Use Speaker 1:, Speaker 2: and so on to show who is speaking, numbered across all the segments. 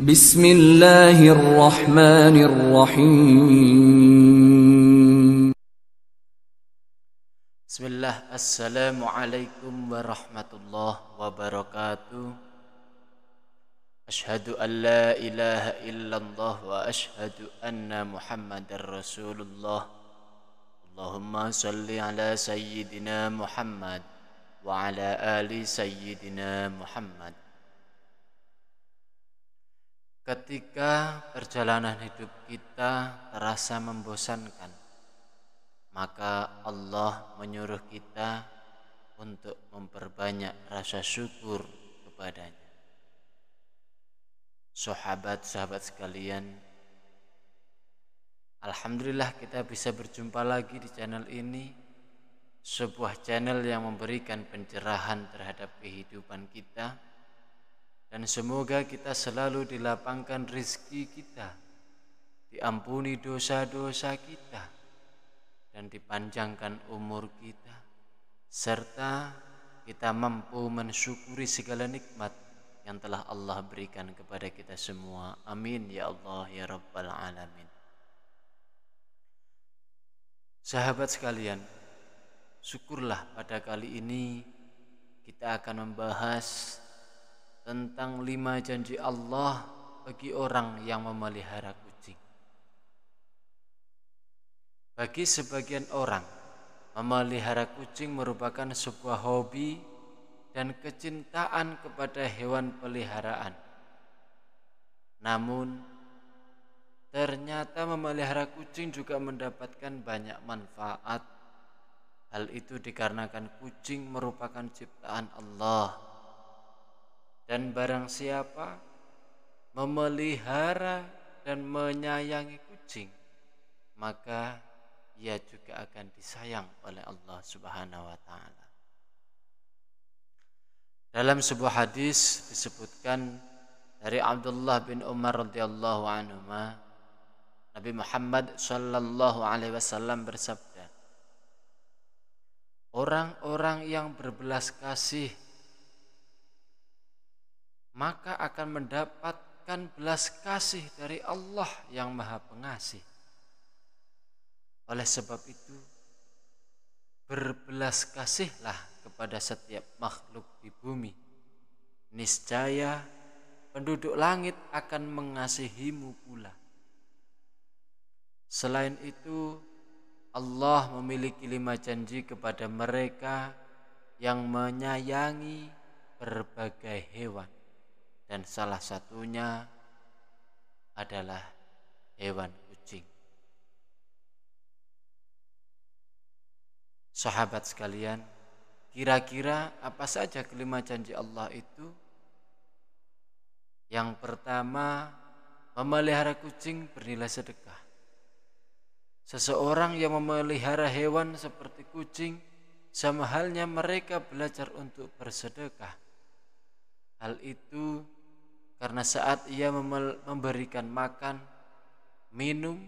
Speaker 1: Bismillahirrahmanirrahim.
Speaker 2: Bismillah, Assalamualaikum warahmatullahi wabarakatuh. Ashhadu an la ilaha illallah wa ashhadu anna Muhammadar Rasulullah. Allahumma salli ala Sayyidina Muhammad wa ala ali Sayyidina Muhammad. Ketika perjalanan hidup kita terasa membosankan, maka Allah menyuruh kita untuk memperbanyak rasa syukur kepadanya. Sahabat-sahabat sekalian, alhamdulillah kita bisa berjumpa lagi di channel ini, sebuah channel yang memberikan pencerahan terhadap kehidupan kita, dan semoga kita selalu dilapangkan rezeki kita, diampuni dosa-dosa kita, dan dipanjangkan umur kita, serta kita mampu mensyukuri segala nikmat yang telah Allah berikan kepada kita semua. Amin ya Allah ya Rabbal Alamin. Sahabat sekalian, syukurlah pada kali ini kita akan membahas tentang 5 janji Allah bagi orang yang memelihara kucing. Bagi sebagian orang, memelihara kucing merupakan sebuah hobi dan kecintaan kepada hewan peliharaan. Namun, ternyata memelihara kucing juga mendapatkan banyak manfaat. Hal itu dikarenakan kucing merupakan ciptaan Allah. Dan barang siapa memelihara dan menyayangi kucing, maka ia juga akan disayang oleh Allah Subhanahu wa taala. Dalam sebuah hadis disebutkan dari Abdullah bin Umar radhiyallahu anhuma, Nabi Muhammad sallallahu alaihi wasallam bersabda, orang-orang yang berbelas kasih maka akan mendapatkan belas kasih dari Allah yang Maha Pengasih. Oleh sebab itu, berbelas kasihlah kepada setiap makhluk di bumi. Niscaya penduduk langit akan mengasihimu pula. Selain itu, Allah memiliki 5 janji kepada mereka yang menyayangi berbagai hewan. Dan salah satunya adalah hewan kucing. Sahabat sekalian, kira-kira apa saja kelima janji Allah itu? Yang pertama, memelihara kucing bernilai sedekah. Seseorang yang memelihara hewan seperti kucing, sama halnya mereka belajar untuk bersedekah. Hal itu karena saat ia memberikan makan, minum,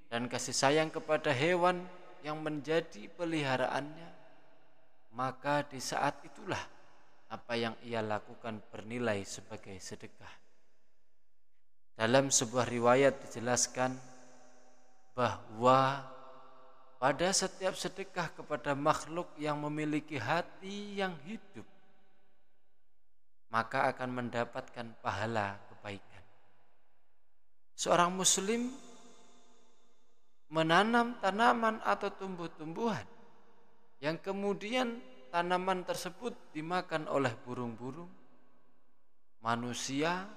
Speaker 2: dan kasih sayang kepada hewan yang menjadi peliharaannya, maka di saat itulah apa yang ia lakukan bernilai sebagai sedekah. Dalam sebuah riwayat dijelaskan bahwa pada setiap sedekah kepada makhluk yang memiliki hati yang hidup, maka akan mendapatkan pahala kebaikan. Seorang muslim menanam tanaman atau tumbuh-tumbuhan yang kemudian tanaman tersebut dimakan oleh burung-burung, manusia,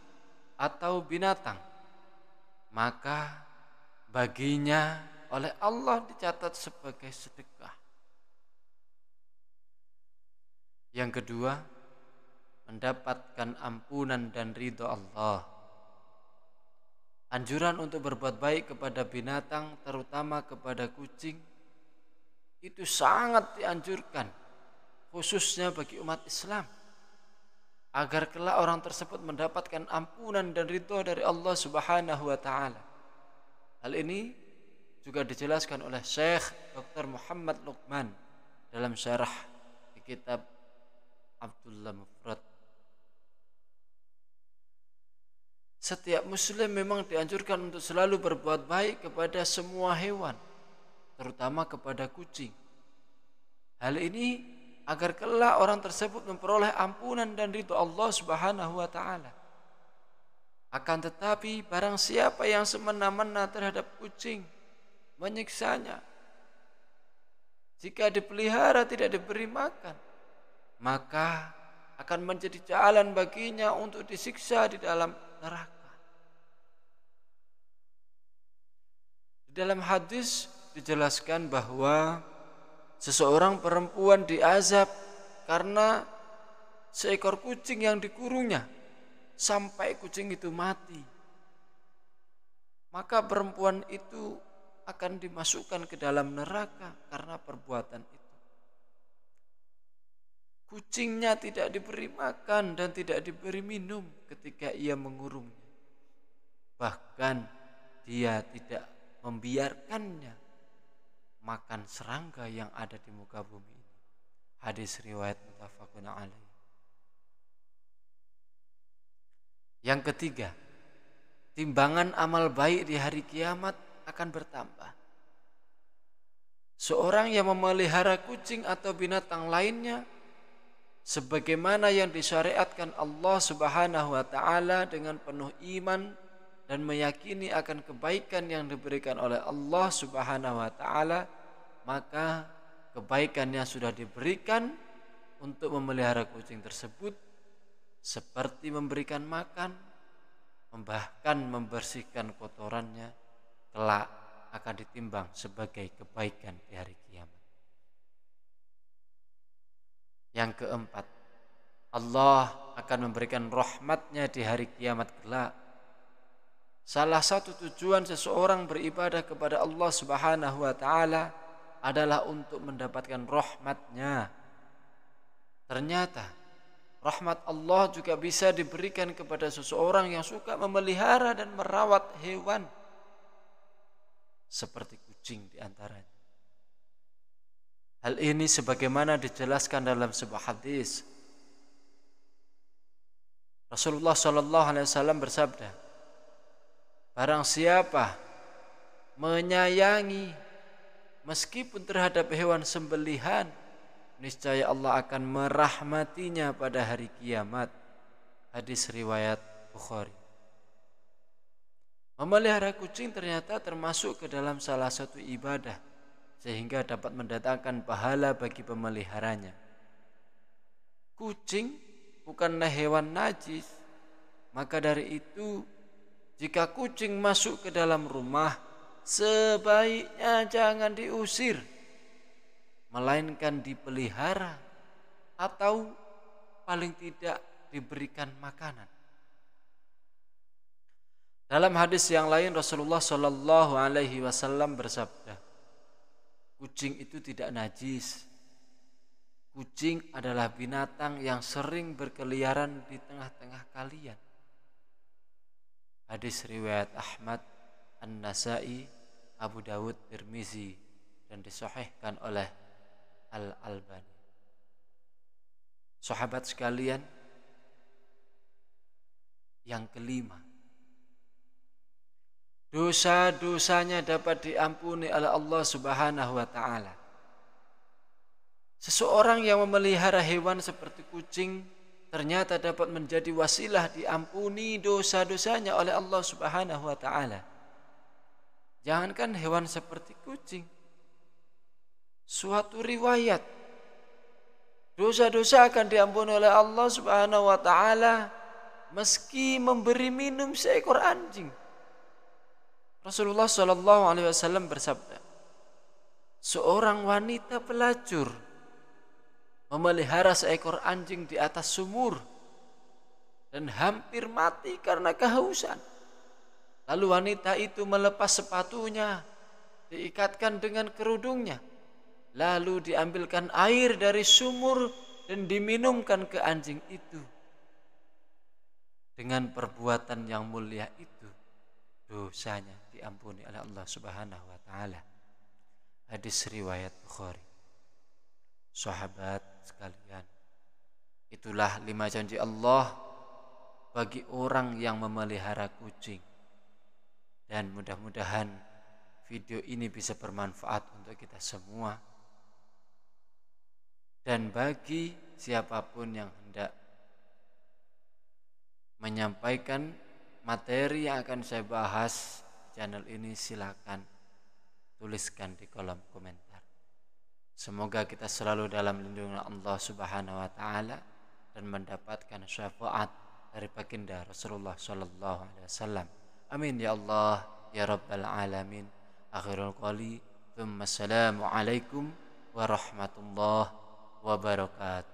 Speaker 2: atau binatang, maka baginya oleh Allah dicatat sebagai sedekah. Yang kedua, mendapatkan ampunan dan ridho Allah. Anjuran untuk berbuat baik kepada binatang, terutama kepada kucing, itu sangat dianjurkan, khususnya bagi umat Islam, agar kelak orang tersebut mendapatkan ampunan dan ridho dari Allah Subhanahu wa taala. Hal ini juga dijelaskan oleh Syekh Dr. Muhammad Luqman dalam syarah di kitab Abdullah Mufrad. setiap muslim memang dianjurkan untuk selalu berbuat baik kepada semua hewan, terutama kepada kucing. Hal ini agar kelak orang tersebut memperoleh ampunan dan ridho Allah Subhanahu wa taala. Akan tetapi barang siapa yang semena-mena terhadap kucing, menyiksanya, jika dipelihara tidak diberi makan, maka akan menjadi jalan baginya untuk disiksa di dalam neraka. Di dalam hadis dijelaskan bahwa seseorang perempuan diazab karena seekor kucing yang dikurungnya sampai kucing itu mati. Maka perempuan itu akan dimasukkan ke dalam neraka karena perbuatan itu. Kucingnya tidak diberi makan dan tidak diberi minum ketika ia mengurungnya. Bahkan dia tidak membiarkannya makan serangga yang ada di muka bumi ini. Hadis riwayat muttafaqun alaih. Yang ketiga, timbangan amal baik di hari kiamat akan bertambah. Seorang yang memelihara kucing atau binatang lainnya sebagaimana yang disyariatkan Allah Subhanahu wa taala dengan penuh iman dan meyakini akan kebaikan yang diberikan oleh Allah Subhanahu wa taala, maka kebaikannya sudah diberikan untuk memelihara kucing tersebut, seperti memberikan makan, bahkan membersihkan kotorannya, kelak akan ditimbang sebagai kebaikan di hari kiamat. Yang keempat, Allah akan memberikan rahmatnya di hari kiamat kelak. Salah satu tujuan seseorang beribadah kepada Allah Subhanahu wa taala adalah untuk mendapatkan rahmatnya. Ternyata rahmat Allah juga bisa diberikan kepada seseorang yang suka memelihara dan merawat hewan seperti kucing diantaranya. Hal ini sebagaimana dijelaskan dalam sebuah hadis. Rasulullah SAW bersabda, barang siapa menyayangi meskipun terhadap hewan sembelihan, niscaya Allah akan merahmatinya pada hari kiamat. Hadis riwayat Bukhari. Memelihara kucing ternyata termasuk ke dalam salah satu ibadah, sehingga dapat mendatangkan pahala bagi pemeliharanya. Kucing bukanlah hewan najis, maka dari itu jika kucing masuk ke dalam rumah, sebaiknya jangan diusir, melainkan dipelihara atau paling tidak diberikan makanan. Dalam hadis yang lain Rasulullah SAW bersabda, kucing itu tidak najis. Kucing adalah binatang yang sering berkeliaran di tengah-tengah kalian. Hadis riwayat Ahmad, An-Nasai, Abu Dawud, Tirmizi, dan disahihkan oleh Al-Albani. Sahabat sekalian, yang kelima, dosa-dosanya dapat diampuni oleh Allah Subhanahu wa taala. Seseorang yang memelihara hewan seperti kucing ternyata dapat menjadi wasilah diampuni dosa-dosanya oleh Allah Subhanahu wa taala. Jangankan hewan seperti kucing, suatu riwayat dosa-dosa akan diampuni oleh Allah Subhanahu wa taala meski memberi minum seekor anjing. Rasulullah SAW bersabda, seorang wanita pelacur memelihara seekor anjing di atas sumur dan hampir mati karena kehausan. Lalu wanita itu melepas sepatunya, diikatkan dengan kerudungnya, lalu diambilkan air dari sumur dan diminumkan ke anjing itu. Dengan perbuatan yang mulia itu, dosanya diampuni oleh Allah Subhanahu wa taala. Hadis riwayat Bukhari. Sahabat sekalian, itulah 5 janji Allah bagi orang yang memelihara kucing. Dan mudah-mudahan video ini bisa bermanfaat untuk kita semua. Dan bagi siapapun yang hendak menyampaikan materi yang akan saya bahas di channel ini, silakan tuliskan di kolom komentar. Semoga kita selalu dalam lindungan Allah Subhanahu wa taala dan mendapatkan syafaat dari baginda Rasulullah sallallahu alaihi wasallam. Amin ya Allah ya rabbal alamin. Akhirul qali, tsumma assalamu alaikum warahmatullahi wabarakatuh.